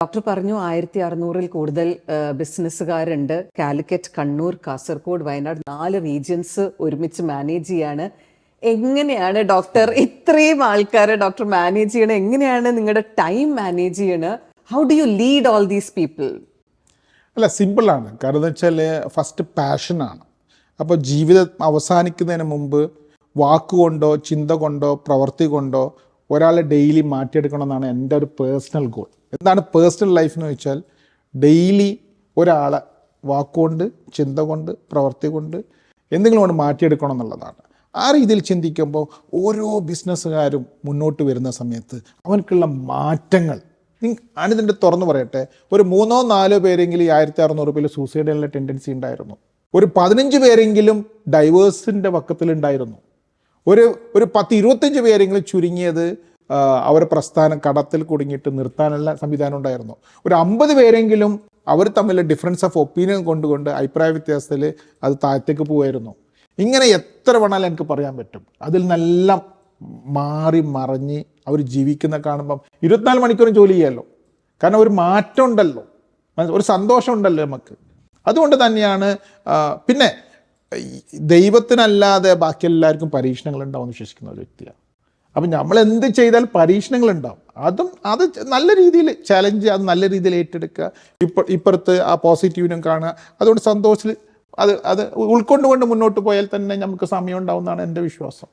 Doctor പറഞ്ഞു 1600-ൽ കൂടുതൽ ബിസിനസ്സുകാരുണ്ട്. Calicut, Kannur, Kasaragod, Wayanad 4 regions ഒരുമിച്ച് മാനേജ് ചെയ്യാണ്. എങ്ങനെയാണ് ഡോക്ടർ ഇത്രയും ആൾക്കാരെ ഡോക്ടർ മാനേജ് ചെയ്യണത്? എങ്ങനെയാണ് നിങ്ങളുടെ ടൈം മാനേജ് ചെയ്യണത്? How do you lead all these people? അല്ല, സിമ്പിളാണ്. കാരണം എന്ന് വെച്ചാൽ ഫസ്റ്റ് പാഷനാണ്. അപ്പോൾ ജീവിതം അവസാനിക്കുന്നതിന് മുമ്പ് വാക്കുകൊണ്ടോ ചിന്ത കൊണ്ടോ പ്രവൃത്തി കൊണ്ടോ ഒരാളെ ഡെയിലി മാറ്റിയെടുക്കണമെന്നാണ് എൻ്റെ ഒരു പേഴ്സണൽ ഗോൾ. എന്താണ് പേഴ്സണൽ ലൈഫ് എന്ന് വെച്ചാൽ, ഡെയിലി ഒരാളെ വാക്കുകൊണ്ട് ചിന്ത കൊണ്ട് പ്രവൃത്തി കൊണ്ട് എന്തെങ്കിലും കൊണ്ട് മാറ്റിയെടുക്കണം എന്നുള്ളതാണ്. ആ രീതിയിൽ ചിന്തിക്കുമ്പോൾ ഓരോ ബിസിനസ്സുകാരും മുന്നോട്ട് വരുന്ന സമയത്ത് അവനക്കുള്ള മാറ്റങ്ങൾ ഞാനിതിൻ്റെ തുറന്നു പറയട്ടെ, ഒരു 3-4 പേരെങ്കിലും 1600 രൂപയിൽ സൂസൈഡിനുള്ള ടെൻഡൻസി ഉണ്ടായിരുന്നു. ഒരു 15 പേരെങ്കിലും ഡൈവേഴ്സിൻ്റെ പക്കത്തിലുണ്ടായിരുന്നു. ഒരു 10-25 പേരെങ്കിലും ചുരുങ്ങിയത് അവരെ പ്രസ്ഥാനം കടത്തിൽ കുടുങ്ങിയിട്ട് നിർത്താനുള്ള സംവിധാനം ഉണ്ടായിരുന്നു. ഒരു 50 പേരെങ്കിലും അവർ തമ്മിൽ ഡിഫറൻസ് ഓഫ് ഒപ്പീനിയൻ കൊണ്ടുകൊണ്ട് അഭിപ്രായ വ്യത്യാസത്തിൽ അത് താഴത്തേക്ക് പോകുമായിരുന്നു. ഇങ്ങനെ എത്ര വേണമെങ്കിലും എനിക്ക് പറയാൻ പറ്റും. അതിൽ നിന്നെല്ലാം മാറി മറിഞ്ഞ് അവർ ജീവിക്കുന്ന കാണുമ്പം 24 മണിക്കൂറും ജോലി ചെയ്യാമല്ലോ. കാരണം ഒരു മാറ്റം ഉണ്ടല്ലോ, ഒരു സന്തോഷം ഉണ്ടല്ലോ നമുക്ക്. അതുകൊണ്ട് തന്നെയാണ് പിന്നെ ദൈവത്തിനല്ലാതെ ബാക്കി എല്ലാവർക്കും പരീക്ഷണങ്ങൾ ഉണ്ടാവുമെന്ന് വിശ്വസിക്കുന്ന ഒരു വ്യക്തിയാണ്. അപ്പം നമ്മൾ എന്ത് ചെയ്താൽ പരീക്ഷണങ്ങൾ ഉണ്ടാവും. അത് നല്ല രീതിയിൽ ചാലഞ്ച്, അത് നല്ല രീതിയിൽ ഏറ്റെടുക്കുക. ഇപ്പുറത്ത് ആ പോസിറ്റീവിനും കാണുക. അതുകൊണ്ട് സന്തോഷത്തിൽ അത് ഉൾക്കൊണ്ടുകൊണ്ട് മുന്നോട്ട് പോയാൽ തന്നെ നമുക്ക് സമയം ഉണ്ടാവും എന്നാണ് എൻ്റെ വിശ്വാസം.